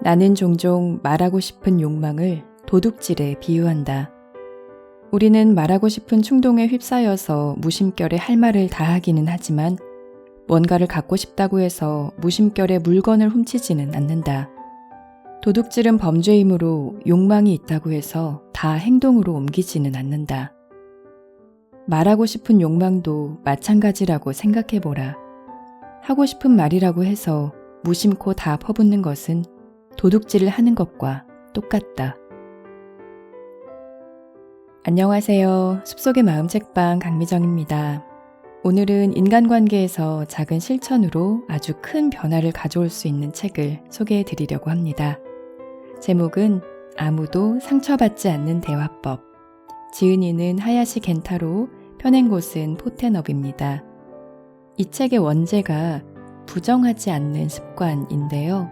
나는 종종 말하고 싶은 욕망을 도둑질에 비유한다. 우리는 말하고 싶은 충동에 휩싸여서 무심결에 할 말을 다 하기는 하지만 뭔가를 갖고 싶다고 해서 무심결에 물건을 훔치지는 않는다. 도둑질은 범죄이므로 욕망이 있다고 해서 다 행동으로 옮기지는 않는다. 말하고 싶은 욕망도 마찬가지라고 생각해보라. 하고 싶은 말이라고 해서 무심코 다 퍼붓는 것은 도둑질을 하는 것과 똑같다. 안녕하세요. 숲속의 마음 책방 강미정입니다. 오늘은 인간관계에서 작은 실천으로 아주 큰 변화를 가져올 수 있는 책을 소개해 드리려고 합니다. 제목은 아무도 상처받지 않는 대화법. 지은이는 하야시 겐타로, 펴낸 곳은 포텐업입니다. 이 책의 원제가 부정하지 않는 습관인데요.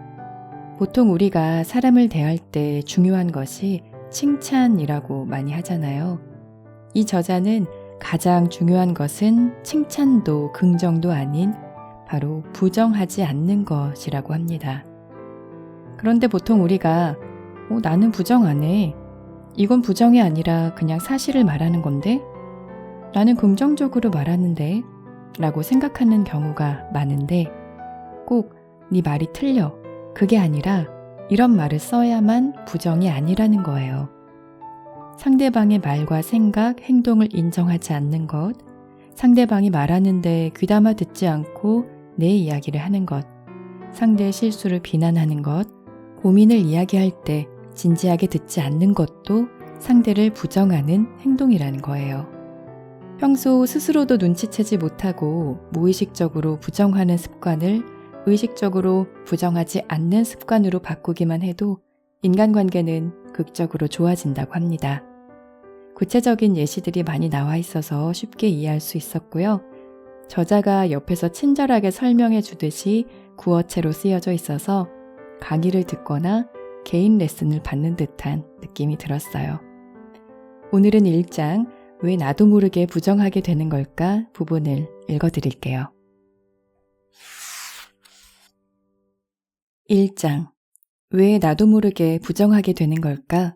보통 우리가 사람을 대할 때 중요한 것이 칭찬이라고 많이 하잖아요. 이 저자는 가장 중요한 것은 칭찬도 긍정도 아닌 바로 부정하지 않는 것이라고 합니다. 그런데 보통 우리가 나는 부정 안 해. 이건 부정이 아니라 그냥 사실을 말하는 건데? 나는 긍정적으로 말하는데? 라고 생각하는 경우가 많은데 꼭 네 말이 틀려. 그게 아니라 이런 말을 써야만 부정이 아니라는 거예요. 상대방의 말과 생각, 행동을 인정하지 않는 것, 상대방이 말하는데 귀담아 듣지 않고 내 이야기를 하는 것, 상대의 실수를 비난하는 것, 고민을 이야기할 때 진지하게 듣지 않는 것도 상대를 부정하는 행동이라는 거예요. 평소 스스로도 눈치채지 못하고 무의식적으로 부정하는 습관을 의식적으로 부정하지 않는 습관으로 바꾸기만 해도 인간관계는 극적으로 좋아진다고 합니다. 구체적인 예시들이 많이 나와 있어서 쉽게 이해할 수 있었고요. 저자가 옆에서 친절하게 설명해 주듯이 구어체로 쓰여져 있어서 강의를 듣거나 개인 레슨을 받는 듯한 느낌이 들었어요. 오늘은 1장 왜 나도 모르게 부정하게 되는 걸까 부분을 읽어드릴게요. 1장 왜 나도 모르게 부정하게 되는 걸까?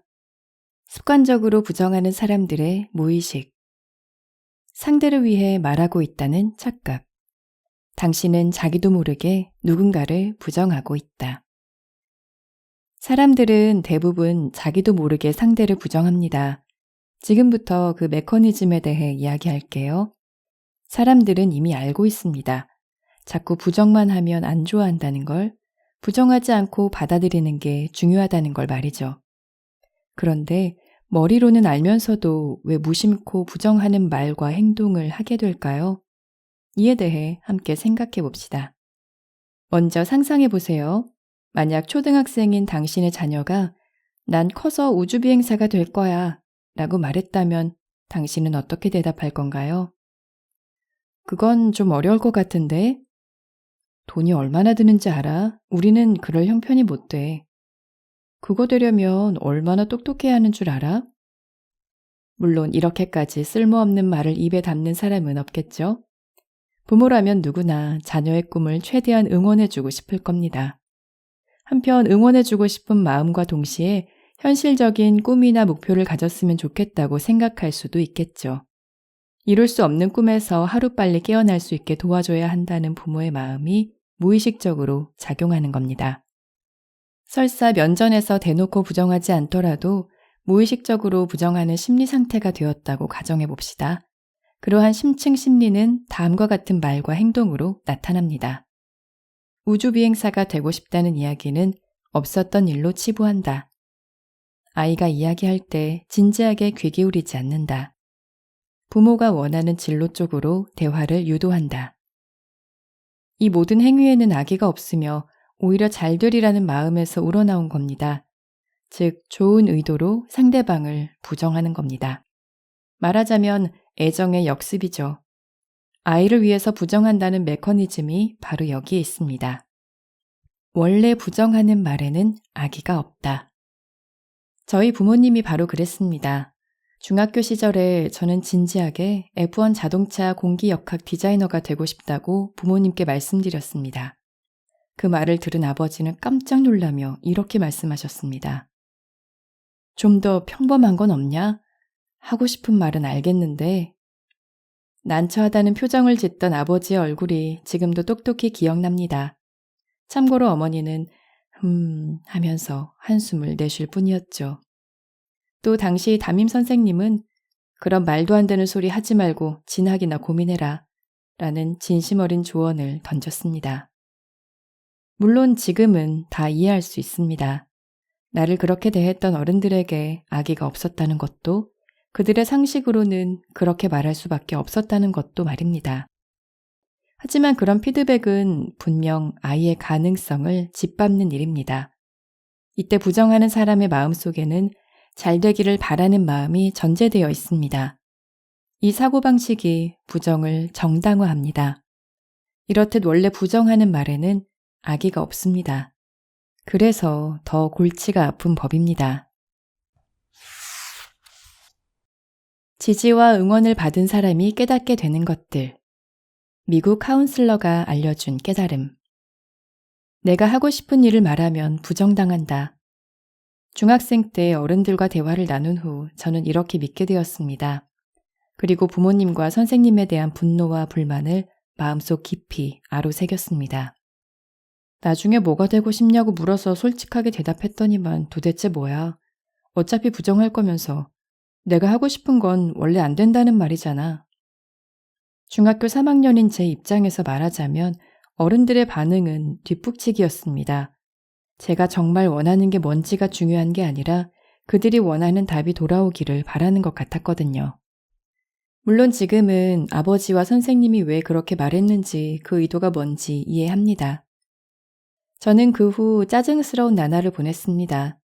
습관적으로 부정하는 사람들의 무의식. 상대를 위해 말하고 있다는 착각. 당신은 자기도 모르게 누군가를 부정하고 있다. 사람들은 대부분 자기도 모르게 상대를 부정합니다. 지금부터 그 메커니즘에 대해 이야기할게요. 사람들은 이미 알고 있습니다. 자꾸 부정만 하면 안 좋아한다는 걸, 부정하지 않고 받아들이는 게 중요하다는 걸 말이죠. 그런데 머리로는 알면서도 왜 무심코 부정하는 말과 행동을 하게 될까요? 이에 대해 함께 생각해 봅시다. 먼저 상상해 보세요. 만약 초등학생인 당신의 자녀가 난 커서 우주비행사가 될 거야 라고 말했다면 당신은 어떻게 대답할 건가요? 그건 좀 어려울 것 같은데? 돈이 얼마나 드는지 알아? 우리는 그럴 형편이 못 돼. 그거 되려면 얼마나 똑똑해야 하는 줄 알아? 물론 이렇게까지 쓸모없는 말을 입에 담는 사람은 없겠죠? 부모라면 누구나 자녀의 꿈을 최대한 응원해주고 싶을 겁니다. 한편 응원해주고 싶은 마음과 동시에 현실적인 꿈이나 목표를 가졌으면 좋겠다고 생각할 수도 있겠죠. 이룰 수 없는 꿈에서 하루빨리 깨어날 수 있게 도와줘야 한다는 부모의 마음이 무의식적으로 작용하는 겁니다. 설사 면전에서 대놓고 부정하지 않더라도 무의식적으로 부정하는 심리 상태가 되었다고 가정해 봅시다. 그러한 심층 심리는 다음과 같은 말과 행동으로 나타납니다. 우주비행사가 되고 싶다는 이야기는 없었던 일로 치부한다. 아이가 이야기할 때 진지하게 귀 기울이지 않는다. 부모가 원하는 진로 쪽으로 대화를 유도한다. 이 모든 행위에는 악의가 없으며 오히려 잘 되리라는 마음에서 우러나온 겁니다. 즉, 좋은 의도로 상대방을 부정하는 겁니다. 말하자면 애정의 역습이죠. 아이를 위해서 부정한다는 메커니즘이 바로 여기에 있습니다. 원래 부정하는 말에는 악의가 없다. 저희 부모님이 바로 그랬습니다. 중학교 시절에 저는 진지하게 F1 자동차 공기역학 디자이너가 되고 싶다고 부모님께 말씀드렸습니다. 그 말을 들은 아버지는 깜짝 놀라며 이렇게 말씀하셨습니다. 좀 더 평범한 건 없냐? 하고 싶은 말은 알겠는데. 난처하다는 표정을 짓던 아버지의 얼굴이 지금도 똑똑히 기억납니다. 참고로 어머니는 하면서 한숨을 내쉴 뿐이었죠. 또 당시 담임 선생님은 그런 말도 안 되는 소리 하지 말고 진학이나 고민해라 라는 진심 어린 조언을 던졌습니다. 물론 지금은 다 이해할 수 있습니다. 나를 그렇게 대했던 어른들에게 아기가 없었다는 것도 그들의 상식으로는 그렇게 말할 수밖에 없었다는 것도 말입니다. 하지만 그런 피드백은 분명 아이의 가능성을 짓밟는 일입니다. 이때 부정하는 사람의 마음속에는 잘 되기를 바라는 마음이 전제되어 있습니다. 이 사고방식이 부정을 정당화합니다. 이렇듯 원래 부정하는 말에는 아기가 없습니다. 그래서 더 골치가 아픈 법입니다. 지지와 응원을 받은 사람이 깨닫게 되는 것들. 미국 카운슬러가 알려준 깨달음. 내가 하고 싶은 일을 말하면 부정당한다. 중학생 때 어른들과 대화를 나눈 후 저는 이렇게 믿게 되었습니다. 그리고 부모님과 선생님에 대한 분노와 불만을 마음속 깊이 아로새겼습니다. 나중에 뭐가 되고 싶냐고 물어서 솔직하게 대답했더니만 도대체 뭐야. 어차피 부정할 거면서 내가 하고 싶은 건 원래 안 된다는 말이잖아. 중학교 3학년인 제 입장에서 말하자면 어른들의 반응은 뒷북치기였습니다. 제가 정말 원하는 게 뭔지가 중요한 게 아니라 그들이 원하는 답이 돌아오기를 바라는 것 같았거든요. 물론 지금은 아버지와 선생님이 왜 그렇게 말했는지 그 의도가 뭔지 이해합니다. 저는 그 후 짜증스러운 나날을 보냈습니다.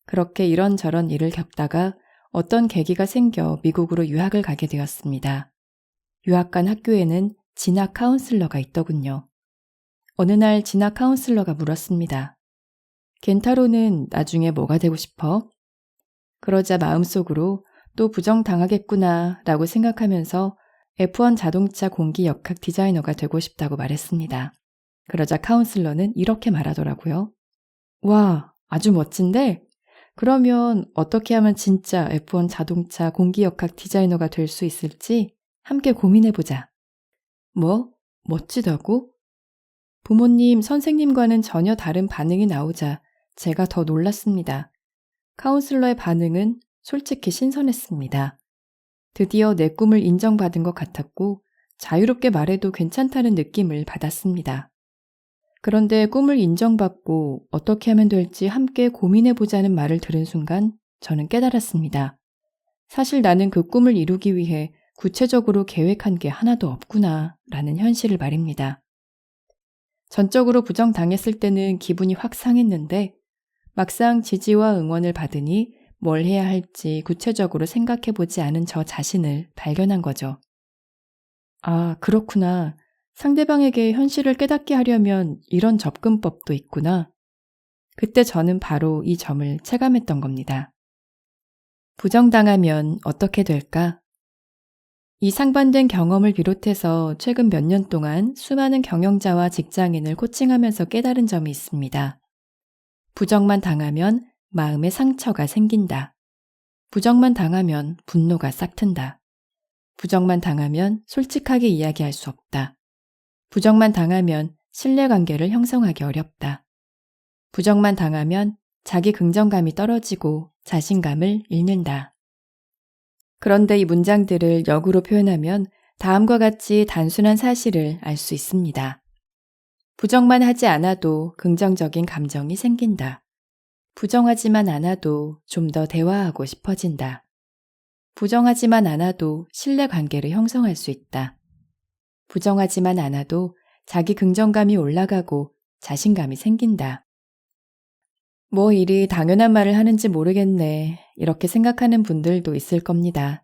그렇게 이런저런 일을 겪다가 어떤 계기가 생겨 미국으로 유학을 가게 되었습니다. 유학 간 학교에는 진학 카운슬러가 있더군요. 어느 날 진학 카운슬러가 물었습니다. 켄타로는 나중에 뭐가 되고 싶어? 그러자 마음속으로 또 부정당하겠구나 라고 생각하면서 F1 자동차 공기 역학 디자이너가 되고 싶다고 말했습니다. 그러자 카운슬러는 이렇게 말하더라고요. 와, 아주 멋진데? 그러면 어떻게 하면 진짜 F1 자동차 공기 역학 디자이너가 될 수 있을지 함께 고민해보자. 뭐? 멋지다고? 부모님, 선생님과는 전혀 다른 반응이 나오자 제가 더 놀랐습니다. 카운슬러의 반응은 솔직히 신선했습니다. 드디어 내 꿈을 인정받은 것 같았고 자유롭게 말해도 괜찮다는 느낌을 받았습니다. 그런데 꿈을 인정받고 어떻게 하면 될지 함께 고민해보자는 말을 들은 순간 저는 깨달았습니다. 사실 나는 그 꿈을 이루기 위해 구체적으로 계획한 게 하나도 없구나 라는 현실을 말입니다. 전적으로 부정당했을 때는 기분이 확 상했는데 막상 지지와 응원을 받으니 뭘 해야 할지 구체적으로 생각해보지 않은 저 자신을 발견한 거죠. 아, 그렇구나. 상대방에게 현실을 깨닫게 하려면 이런 접근법도 있구나. 그때 저는 바로 이 점을 체감했던 겁니다. 부정당하면 어떻게 될까? 이 상반된 경험을 비롯해서 최근 몇 년 동안 수많은 경영자와 직장인을 코칭하면서 깨달은 점이 있습니다. 부정만 당하면 마음에 상처가 생긴다. 부정만 당하면 분노가 싹튼다. 부정만 당하면 솔직하게 이야기할 수 없다. 부정만 당하면 신뢰관계를 형성하기 어렵다. 부정만 당하면 자기 긍정감이 떨어지고 자신감을 잃는다. 그런데 이 문장들을 역으로 표현하면 다음과 같이 단순한 사실을 알 수 있습니다. 부정만 하지 않아도 긍정적인 감정이 생긴다. 부정하지만 않아도 좀 더 대화하고 싶어진다. 부정하지만 않아도 신뢰관계를 형성할 수 있다. 부정하지만 않아도 자기 긍정감이 올라가고 자신감이 생긴다. 뭐 이리 당연한 말을 하는지 모르겠네. 이렇게 생각하는 분들도 있을 겁니다.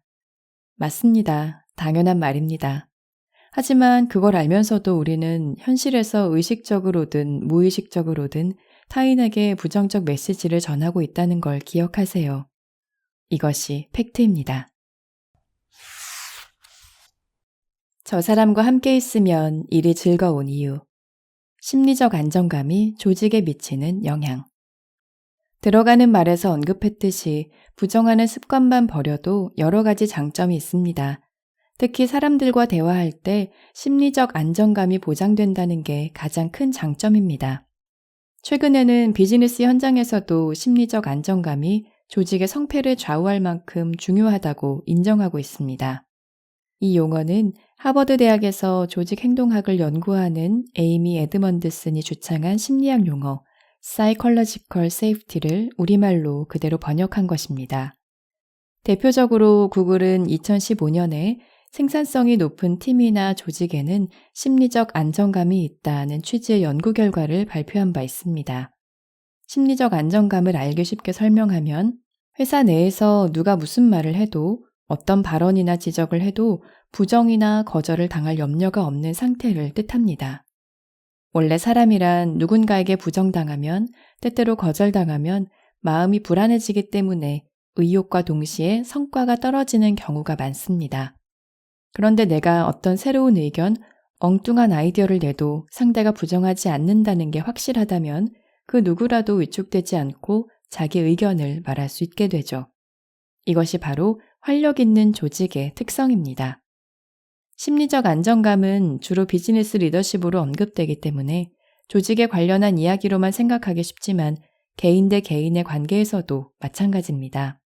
맞습니다. 당연한 말입니다. 하지만 그걸 알면서도 우리는 현실에서 의식적으로든 무의식적으로든 타인에게 부정적 메시지를 전하고 있다는 걸 기억하세요. 이것이 팩트입니다. 저 사람과 함께 있으면 일이 즐거운 이유. 심리적 안정감이 조직에 미치는 영향. 들어가는 말에서 언급했듯이 부정하는 습관만 버려도 여러 가지 장점이 있습니다. 특히 사람들과 대화할 때 심리적 안정감이 보장된다는 게 가장 큰 장점입니다. 최근에는 비즈니스 현장에서도 심리적 안정감이 조직의 성패를 좌우할 만큼 중요하다고 인정하고 있습니다. 이 용어는 하버드 대학에서 조직 행동학을 연구하는 에이미 에드먼드슨이 주창한 심리학 용어 Psychological Safety를 우리말로 그대로 번역한 것입니다. 대표적으로 구글은 2015년에 생산성이 높은 팀이나 조직에는 심리적 안정감이 있다는 취지의 연구 결과를 발표한 바 있습니다. 심리적 안정감을 알기 쉽게 설명하면 회사 내에서 누가 무슨 말을 해도 어떤 발언이나 지적을 해도 부정이나 거절을 당할 염려가 없는 상태를 뜻합니다. 원래 사람이란 누군가에게 부정당하면, 때때로 거절당하면 마음이 불안해지기 때문에 의욕과 동시에 성과가 떨어지는 경우가 많습니다. 그런데 내가 어떤 새로운 의견, 엉뚱한 아이디어를 내도 상대가 부정하지 않는다는 게 확실하다면 그 누구라도 위축되지 않고 자기 의견을 말할 수 있게 되죠. 이것이 바로 활력 있는 조직의 특성입니다. 심리적 안정감은 주로 비즈니스 리더십으로 언급되기 때문에 조직에 관련한 이야기로만 생각하기 쉽지만 개인 대 개인의 관계에서도 마찬가지입니다.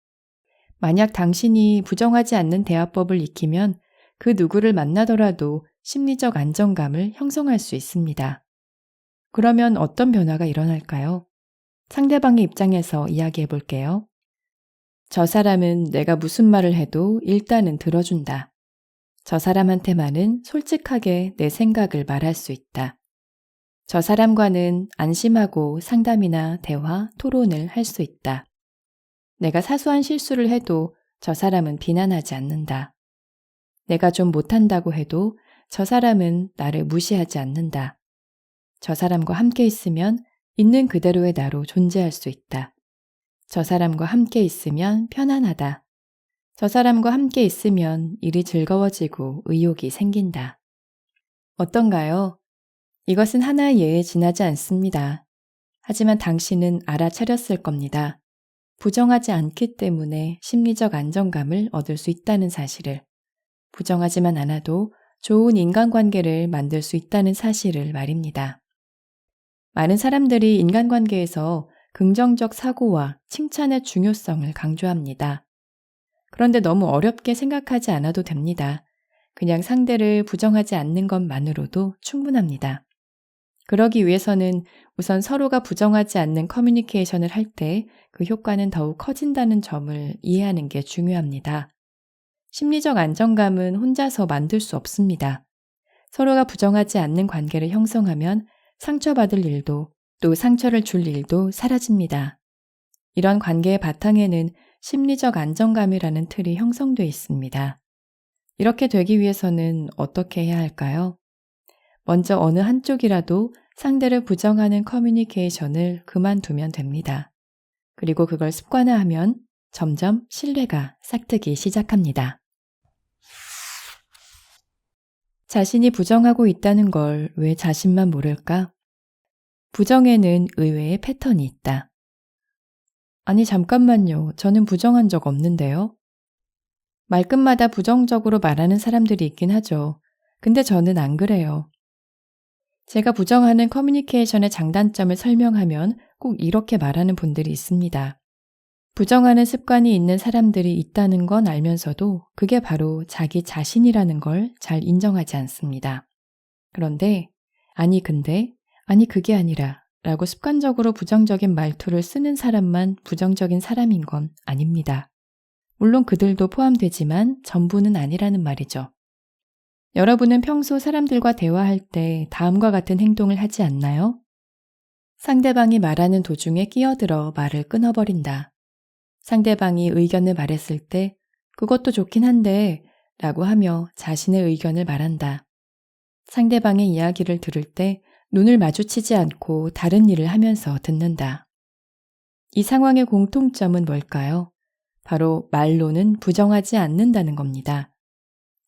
만약 당신이 부정하지 않는 대화법을 익히면 그 누구를 만나더라도 심리적 안정감을 형성할 수 있습니다. 그러면 어떤 변화가 일어날까요? 상대방의 입장에서 이야기해 볼게요. 저 사람은 내가 무슨 말을 해도 일단은 들어준다. 저 사람한테만은 솔직하게 내 생각을 말할 수 있다. 저 사람과는 안심하고 상담이나 대화, 토론을 할 수 있다. 내가 사소한 실수를 해도 저 사람은 비난하지 않는다. 내가 좀 못한다고 해도 저 사람은 나를 무시하지 않는다. 저 사람과 함께 있으면 있는 그대로의 나로 존재할 수 있다. 저 사람과 함께 있으면 편안하다. 저 사람과 함께 있으면 일이 즐거워지고 의욕이 생긴다. 어떤가요? 이것은 하나의 예에 지나지 않습니다. 하지만 당신은 알아차렸을 겁니다. 부정하지 않기 때문에 심리적 안정감을 얻을 수 있다는 사실을, 부정하지만 않아도 좋은 인간관계를 만들 수 있다는 사실을 말입니다. 많은 사람들이 인간관계에서 긍정적 사고와 칭찬의 중요성을 강조합니다. 그런데 너무 어렵게 생각하지 않아도 됩니다. 그냥 상대를 부정하지 않는 것만으로도 충분합니다. 그러기 위해서는 우선 서로가 부정하지 않는 커뮤니케이션을 할 때 그 효과는 더욱 커진다는 점을 이해하는 게 중요합니다. 심리적 안정감은 혼자서 만들 수 없습니다. 서로가 부정하지 않는 관계를 형성하면 상처받을 일도 또 상처를 줄 일도 사라집니다. 이런 관계의 바탕에는 심리적 안정감이라는 틀이 형성되어 있습니다. 이렇게 되기 위해서는 어떻게 해야 할까요? 먼저 어느 한쪽이라도 상대를 부정하는 커뮤니케이션을 그만두면 됩니다. 그리고 그걸 습관화하면 점점 신뢰가 싹트기 시작합니다. 자신이 부정하고 있다는 걸 왜 자신만 모를까? 부정에는 의외의 패턴이 있다. 아니 잠깐만요. 저는 부정한 적 없는데요. 말끝마다 부정적으로 말하는 사람들이 있긴 하죠. 근데 저는 안 그래요. 제가 부정하는 커뮤니케이션의 장단점을 설명하면 꼭 이렇게 말하는 분들이 있습니다. 부정하는 습관이 있는 사람들이 있다는 건 알면서도 그게 바로 자기 자신이라는 걸 잘 인정하지 않습니다. 그런데 근데 그게 아니라 라고 습관적으로 부정적인 말투를 쓰는 사람만 부정적인 사람인 건 아닙니다. 물론 그들도 포함되지만 전부는 아니라는 말이죠. 여러분은 평소 사람들과 대화할 때 다음과 같은 행동을 하지 않나요? 상대방이 말하는 도중에 끼어들어 말을 끊어버린다. 상대방이 의견을 말했을 때 그것도 좋긴 한데 라고 하며 자신의 의견을 말한다. 상대방의 이야기를 들을 때 눈을 마주치지 않고 다른 일을 하면서 듣는다. 이 상황의 공통점은 뭘까요? 바로 말로는 부정하지 않는다는 겁니다.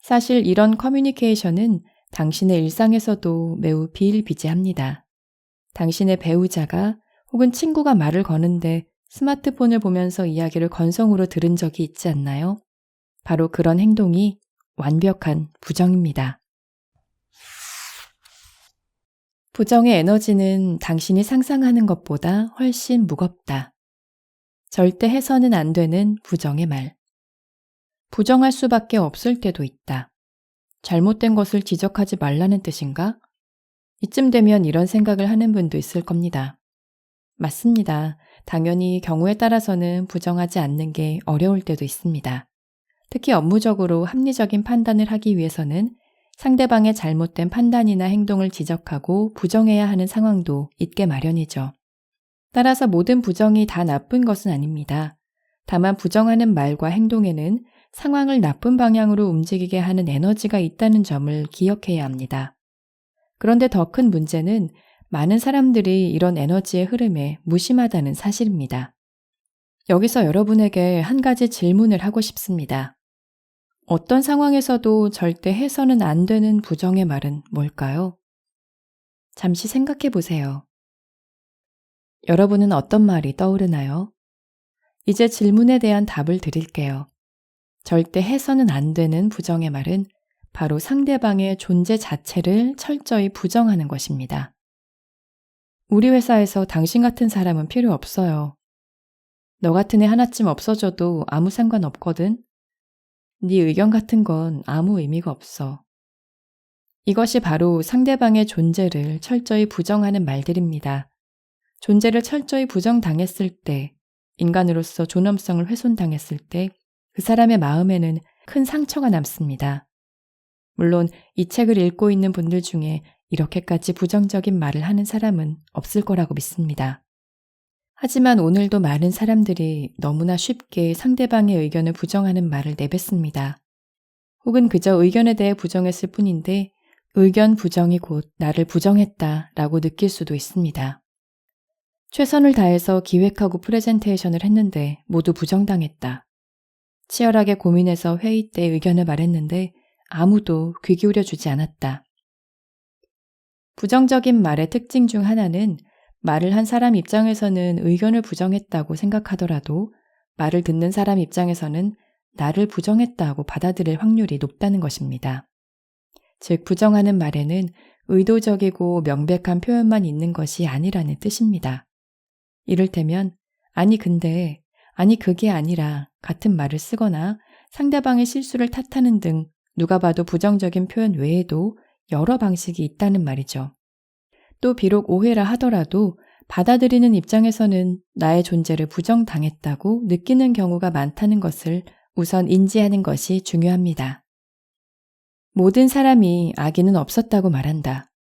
사실 이런 커뮤니케이션은 당신의 일상에서도 매우 비일비재합니다. 당신의 배우자가 혹은 친구가 말을 거는데 스마트폰을 보면서 이야기를 건성으로 들은 적이 있지 않나요? 바로 그런 행동이 완벽한 부정입니다. 부정의 에너지는 당신이 상상하는 것보다 훨씬 무겁다. 절대 해서는 안 되는 부정의 말. 부정할 수밖에 없을 때도 있다. 잘못된 것을 지적하지 말라는 뜻인가? 이쯤 되면 이런 생각을 하는 분도 있을 겁니다. 맞습니다. 당연히 경우에 따라서는 부정하지 않는 게 어려울 때도 있습니다. 특히 업무적으로 합리적인 판단을 하기 위해서는 상대방의 잘못된 판단이나 행동을 지적하고 부정해야 하는 상황도 있게 마련이죠. 따라서 모든 부정이 다 나쁜 것은 아닙니다. 다만 부정하는 말과 행동에는 상황을 나쁜 방향으로 움직이게 하는 에너지가 있다는 점을 기억해야 합니다. 그런데 더 큰 문제는 많은 사람들이 이런 에너지의 흐름에 무심하다는 사실입니다. 여기서 여러분에게 한 가지 질문을 하고 싶습니다. 어떤 상황에서도 절대 해서는 안 되는 부정의 말은 뭘까요? 잠시 생각해 보세요. 여러분은 어떤 말이 떠오르나요? 이제 질문에 대한 답을 드릴게요. 절대 해서는 안 되는 부정의 말은 바로 상대방의 존재 자체를 철저히 부정하는 것입니다. 우리 회사에서 당신 같은 사람은 필요 없어요. 너 같은 애 하나쯤 없어져도 아무 상관없거든. 네 의견 같은 건 아무 의미가 없어. 이것이 바로 상대방의 존재를 철저히 부정하는 말들입니다. 존재를 철저히 부정당했을 때, 인간으로서 존엄성을 훼손당했을 때 그 사람의 마음에는 큰 상처가 남습니다. 물론 이 책을 읽고 있는 분들 중에 이렇게까지 부정적인 말을 하는 사람은 없을 거라고 믿습니다. 하지만 오늘도 많은 사람들이 너무나 쉽게 상대방의 의견을 부정하는 말을 내뱉습니다. 혹은 그저 의견에 대해 부정했을 뿐인데 의견 부정이 곧 나를 부정했다라고 느낄 수도 있습니다. 최선을 다해서 기획하고 프레젠테이션을 했는데 모두 부정당했다. 치열하게 고민해서 회의 때 의견을 말했는데 아무도 귀 기울여주지 않았다. 부정적인 말의 특징 중 하나는 말을 한 사람 입장에서는 의견을 부정했다고 생각하더라도 말을 듣는 사람 입장에서는 나를 부정했다고 받아들일 확률이 높다는 것입니다. 즉, 부정하는 말에는 의도적이고 명백한 표현만 있는 것이 아니라는 뜻입니다. 이를테면, 아니 근데, 아니 그게 아니라 같은 말을 쓰거나 상대방의 실수를 탓하는 등 누가 봐도 부정적인 표현 외에도 여러 방식이 있다는 말이죠. 또 비록 오해라 하더라도 받아들이는 입장에서는 나의 존재를 부정당했다고 느끼는 경우가 많다는 것을 우선 인지하는 것이 중요합니다. 모든 사람이 악의는 없었다고 말한다.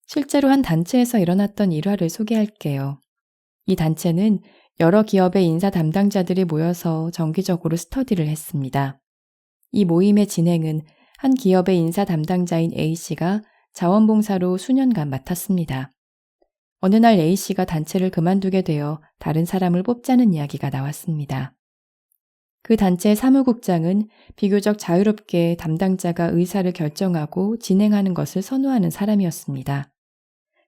실제로 한 단체에서 일어났던 일화를 소개할게요. 이 단체는 여러 기업의 인사 담당자들이 모여서 정기적으로 스터디를 했습니다. 이 모임의 진행은 한 기업의 인사 담당자인 A씨가 자원봉사로 수년간 맡았습니다. 어느 날 A씨가 단체를 그만두게 되어 다른 사람을 뽑자는 이야기가 나왔습니다. 그 단체의 사무국장은 비교적 자유롭게 담당자가 의사를 결정하고 진행하는 것을 선호하는 사람이었습니다.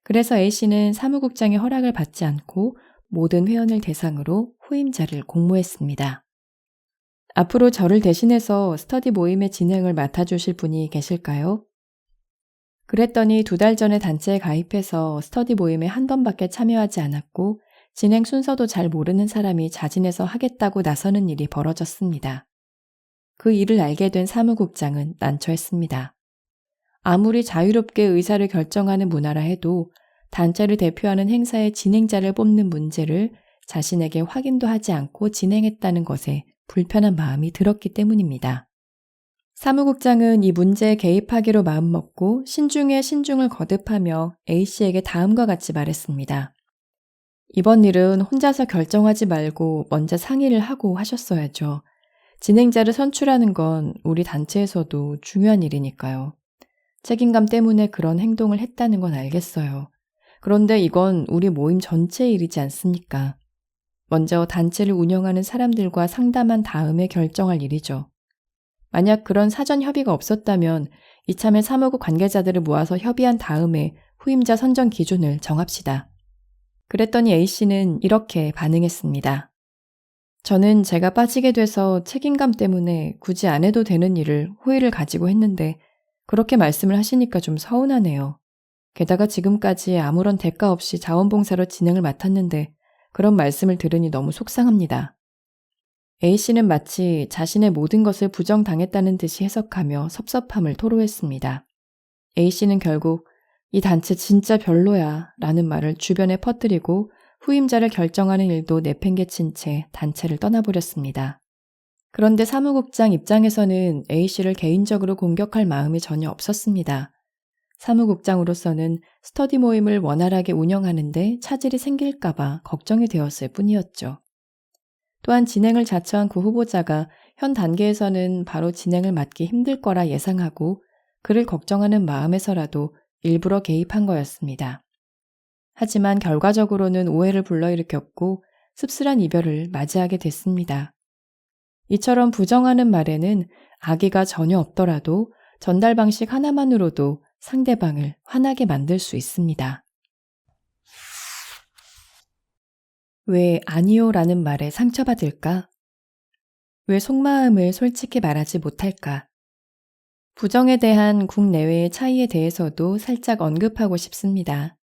그래서 A씨는 사무국장의 허락을 받지 않고 모든 회원을 대상으로 후임자를 공모했습니다. 앞으로 저를 대신해서 스터디 모임의 진행을 맡아주실 분이 계실까요? 그랬더니 2달 전에 단체에 가입해서 스터디 모임에 한 번밖에 참여하지 않았고 진행 순서도 잘 모르는 사람이 자진해서 하겠다고 나서는 일이 벌어졌습니다. 그 일을 알게 된 사무국장은 난처했습니다. 아무리 자유롭게 의사를 결정하는 문화라 해도 단체를 대표하는 행사의 진행자를 뽑는 문제를 자신에게 확인도 하지 않고 진행했다는 것에 불편한 마음이 들었기 때문입니다. 사무국장은 이 문제에 개입하기로 마음먹고 신중에 신중을 거듭하며 A씨에게 다음과 같이 말했습니다. 이번 일은 혼자서 결정하지 말고 먼저 상의를 하고 하셨어야죠. 진행자를 선출하는 건 우리 단체에서도 중요한 일이니까요. 책임감 때문에 그런 행동을 했다는 건 알겠어요. 그런데 이건 우리 모임 전체의 일이지 않습니까? 먼저 단체를 운영하는 사람들과 상담한 다음에 결정할 일이죠. 만약 그런 사전 협의가 없었다면 이참에 사무국 관계자들을 모아서 협의한 다음에 후임자 선정 기준을 정합시다. 그랬더니 A씨는 이렇게 반응했습니다. 저는 제가 빠지게 돼서 책임감 때문에 굳이 안 해도 되는 일을 호의를 가지고 했는데 그렇게 말씀을 하시니까 좀 서운하네요. 게다가 지금까지 아무런 대가 없이 자원봉사로 진행을 맡았는데 그런 말씀을 들으니 너무 속상합니다. A씨는 마치 자신의 모든 것을 부정당했다는 듯이 해석하며 섭섭함을 토로했습니다. A씨는 결국 이 단체 진짜 별로야 라는 말을 주변에 퍼뜨리고 후임자를 결정하는 일도 내팽개친 채 단체를 떠나버렸습니다. 그런데 사무국장 입장에서는 A씨를 개인적으로 공격할 마음이 전혀 없었습니다. 사무국장으로서는 스터디 모임을 원활하게 운영하는데 차질이 생길까봐 걱정이 되었을 뿐이었죠. 또한 진행을 자처한 그 후보자가 현 단계에서는 바로 진행을 맡기 힘들 거라 예상하고 그를 걱정하는 마음에서라도 일부러 개입한 거였습니다. 하지만 결과적으로는 오해를 불러일으켰고 씁쓸한 이별을 맞이하게 됐습니다. 이처럼 부정하는 말에는 악의가 전혀 없더라도 전달 방식 하나만으로도 상대방을 화나게 만들 수 있습니다. 왜 아니요라는 말에 상처받을까? 왜 속마음을 솔직히 말하지 못할까? 부정에 대한 국내외의 차이에 대해서도 살짝 언급하고 싶습니다.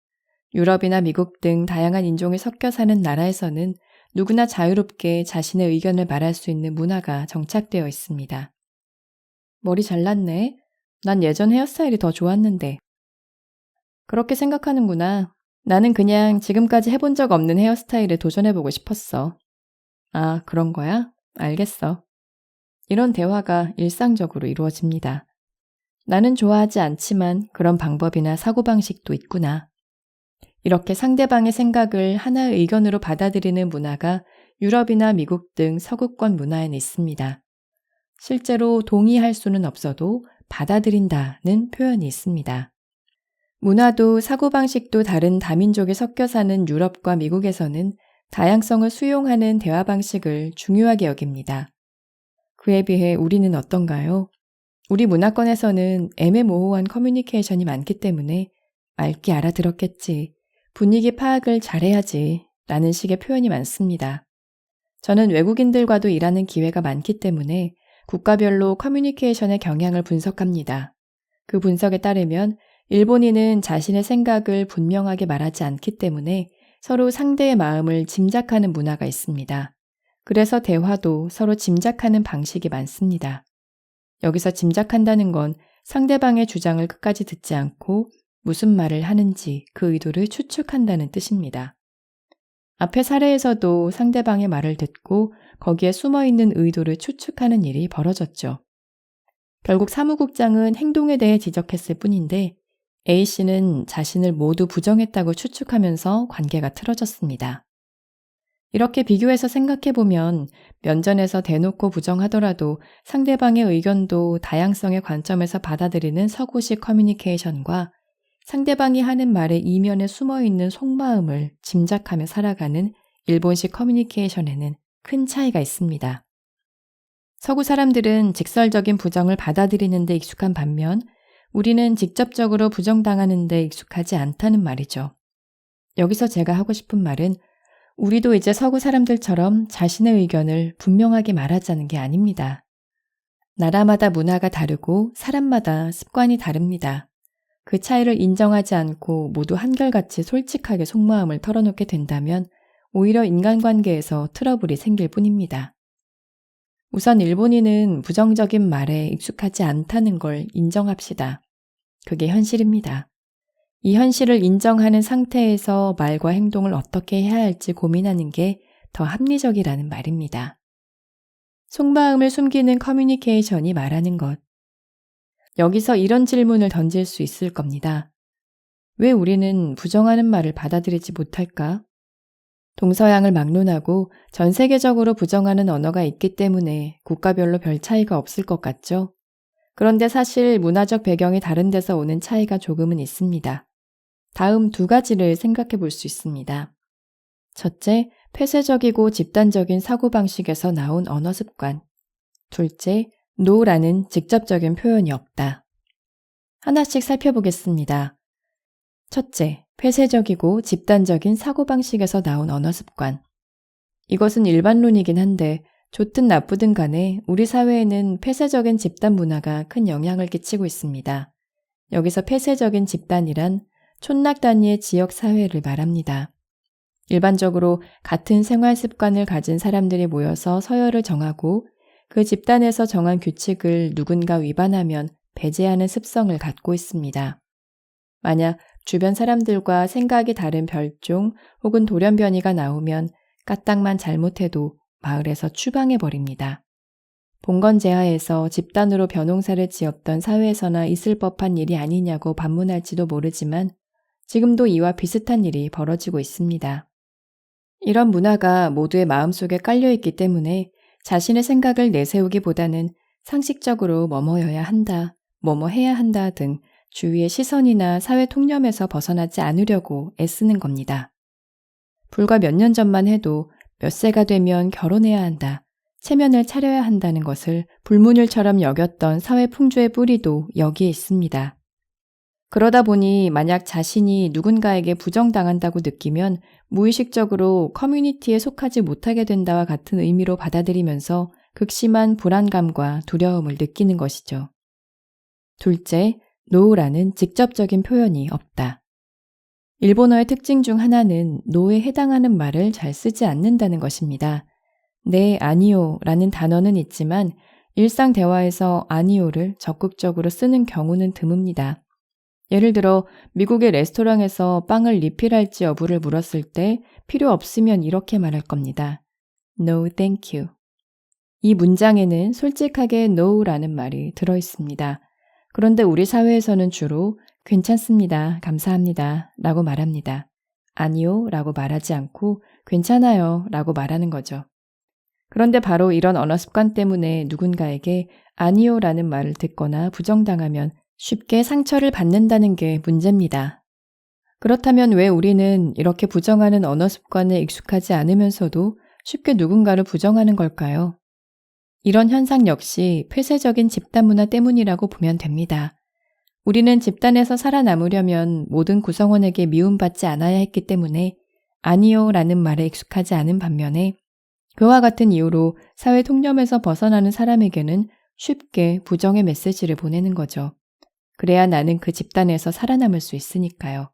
유럽이나 미국 등 다양한 인종이 섞여 사는 나라에서는 누구나 자유롭게 자신의 의견을 말할 수 있는 문화가 정착되어 있습니다. 머리 잘났네. 난 예전 헤어스타일이 더 좋았는데. 그렇게 생각하는구나. 나는 그냥 지금까지 해본 적 없는 헤어스타일에 도전해보고 싶었어. 아, 그런 거야? 알겠어. 이런 대화가 일상적으로 이루어집니다. 나는 좋아하지 않지만 그런 방법이나 사고방식도 있구나. 이렇게 상대방의 생각을 하나의 의견으로 받아들이는 문화가 유럽이나 미국 등 서구권 문화에는 있습니다. 실제로 동의할 수는 없어도 받아들인다는 표현이 있습니다. 문화도 사고방식도 다른 다민족이 섞여 사는 유럽과 미국에서는 다양성을 수용하는 대화 방식을 중요하게 여깁니다. 그에 비해 우리는 어떤가요? 우리 문화권에서는 애매모호한 커뮤니케이션이 많기 때문에 맑게 알아들었겠지, 분위기 파악을 잘해야지 라는 식의 표현이 많습니다. 저는 외국인들과도 일하는 기회가 많기 때문에 국가별로 커뮤니케이션의 경향을 분석합니다. 그 분석에 따르면 일본인은 자신의 생각을 분명하게 말하지 않기 때문에 서로 상대의 마음을 짐작하는 문화가 있습니다. 그래서 대화도 서로 짐작하는 방식이 많습니다. 여기서 짐작한다는 건 상대방의 주장을 끝까지 듣지 않고 무슨 말을 하는지 그 의도를 추측한다는 뜻입니다. 앞의 사례에서도 상대방의 말을 듣고 거기에 숨어있는 의도를 추측하는 일이 벌어졌죠. 결국 사무국장은 행동에 대해 지적했을 뿐인데 A씨는 자신을 모두 부정했다고 추측하면서 관계가 틀어졌습니다. 이렇게 비교해서 생각해보면 면전에서 대놓고 부정하더라도 상대방의 의견도 다양성의 관점에서 받아들이는 서구식 커뮤니케이션과 상대방이 하는 말의 이면에 숨어있는 속마음을 짐작하며 살아가는 일본식 커뮤니케이션에는 큰 차이가 있습니다. 서구 사람들은 직설적인 부정을 받아들이는 데 익숙한 반면 우리는 직접적으로 부정당하는 데 익숙하지 않다는 말이죠. 여기서 제가 하고 싶은 말은 우리도 이제 서구 사람들처럼 자신의 의견을 분명하게 말하자는 게 아닙니다. 나라마다 문화가 다르고 사람마다 습관이 다릅니다. 그 차이를 인정하지 않고 모두 한결같이 솔직하게 속마음을 털어놓게 된다면 오히려 인간관계에서 트러블이 생길 뿐입니다. 우선 일본인은 부정적인 말에 익숙하지 않다는 걸 인정합시다. 그게 현실입니다. 이 현실을 인정하는 상태에서 말과 행동을 어떻게 해야 할지 고민하는 게 더 합리적이라는 말입니다. 속마음을 숨기는 커뮤니케이션이 말하는 것. 여기서 이런 질문을 던질 수 있을 겁니다. 왜 우리는 부정하는 말을 받아들이지 못할까? 동서양을 막론하고 전 세계적으로 부정하는 언어가 있기 때문에 국가별로 별 차이가 없을 것 같죠? 그런데 사실 문화적 배경이 다른 데서 오는 차이가 조금은 있습니다. 다음 두 가지를 생각해 볼 수 있습니다. 첫째, 폐쇄적이고 집단적인 사고방식에서 나온 언어 습관. 둘째, no라는 직접적인 표현이 없다. 하나씩 살펴보겠습니다. 첫째, 폐쇄적이고 집단적인 사고방식에서 나온 언어 습관. 이것은 일반론이긴 한데 좋든 나쁘든 간에 우리 사회에는 폐쇄적인 집단 문화가 큰 영향을 끼치고 있습니다. 여기서 폐쇄적인 집단이란 촌락 단위의 지역 사회를 말합니다. 일반적으로 같은 생활 습관을 가진 사람들이 모여서 서열을 정하고 그 집단에서 정한 규칙을 누군가 위반하면 배제하는 습성을 갖고 있습니다. 만약 주변 사람들과 생각이 다른 별종 혹은 돌연변이가 나오면 까딱만 잘못해도 마을에서 추방해버립니다. 봉건제하에서 집단으로 벼농사를 지었던 사회에서나 있을 법한 일이 아니냐고 반문할지도 모르지만 지금도 이와 비슷한 일이 벌어지고 있습니다. 이런 문화가 모두의 마음속에 깔려있기 때문에 자신의 생각을 내세우기보다는 상식적으로 뭐뭐여야 한다, 뭐뭐 해야 한다 등 주위의 시선이나 사회 통념에서 벗어나지 않으려고 애쓰는 겁니다. 불과 몇 년 전만 해도 몇 세가 되면 결혼해야 한다, 체면을 차려야 한다는 것을 불문율처럼 여겼던 사회 풍조의 뿌리도 여기에 있습니다. 그러다 보니 만약 자신이 누군가에게 부정당한다고 느끼면 무의식적으로 커뮤니티에 속하지 못하게 된다와 같은 의미로 받아들이면서 극심한 불안감과 두려움을 느끼는 것이죠. 둘째, 노라는 직접적인 표현이 없다. 일본어의 특징 중 하나는 노에 해당하는 말을 잘 쓰지 않는다는 것입니다. 네, 아니요 라는 단어는 있지만 일상 대화에서 아니요를 적극적으로 쓰는 경우는 드뭅니다. 예를 들어 미국의 레스토랑에서 빵을 리필할지 여부를 물었을 때 필요 없으면 이렇게 말할 겁니다. No, thank you. 이 문장에는 솔직하게 no라는 말이 들어있습니다. 그런데 우리 사회에서는 주로 괜찮습니다, 감사합니다 라고 말합니다. 아니요 라고 말하지 않고 괜찮아요 라고 말하는 거죠. 그런데 바로 이런 언어 습관 때문에 누군가에게 아니요 라는 말을 듣거나 부정당하면 쉽게 상처를 받는다는 게 문제입니다. 그렇다면 왜 우리는 이렇게 부정하는 언어 습관에 익숙하지 않으면서도 쉽게 누군가를 부정하는 걸까요? 이런 현상 역시 폐쇄적인 집단 문화 때문이라고 보면 됩니다. 우리는 집단에서 살아남으려면 모든 구성원에게 미움받지 않아야 했기 때문에 아니요 라는 말에 익숙하지 않은 반면에 그와 같은 이유로 사회 통념에서 벗어나는 사람에게는 쉽게 부정의 메시지를 보내는 거죠. 그래야 나는 그 집단에서 살아남을 수 있으니까요.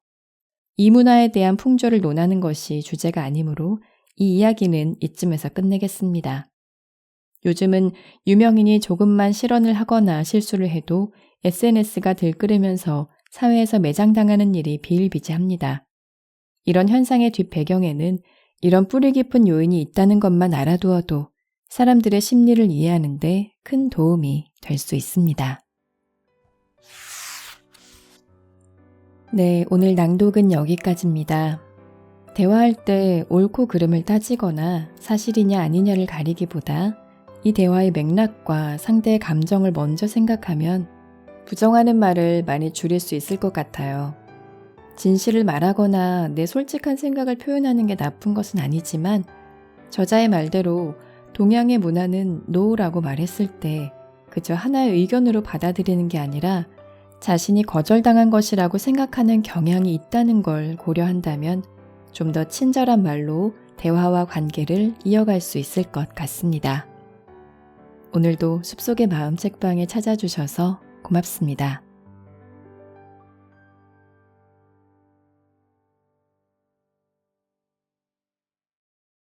이 문화에 대한 풍조를 논하는 것이 주제가 아니므로 이 이야기는 이쯤에서 끝내겠습니다. 요즘은 유명인이 조금만 실언을 하거나 실수를 해도 SNS가 들끓으면서 사회에서 매장당하는 일이 비일비재합니다. 이런 현상의 뒷배경에는 이런 뿌리 깊은 요인이 있다는 것만 알아두어도 사람들의 심리를 이해하는 데 큰 도움이 될 수 있습니다. 네, 오늘 낭독은 여기까지입니다. 대화할 때 옳고 그름을 따지거나 사실이냐 아니냐를 가리기보다 이 대화의 맥락과 상대의 감정을 먼저 생각하면 부정하는 말을 많이 줄일 수 있을 것 같아요. 진실을 말하거나 내 솔직한 생각을 표현하는 게 나쁜 것은 아니지만 저자의 말대로 동양의 문화는 노라고 말했을 때 그저 하나의 의견으로 받아들이는 게 아니라 자신이 거절당한 것이라고 생각하는 경향이 있다는 걸 고려한다면 좀 더 친절한 말로 대화와 관계를 이어갈 수 있을 것 같습니다. 오늘도 숲속의 마음 책방에 찾아주셔서 고맙습니다.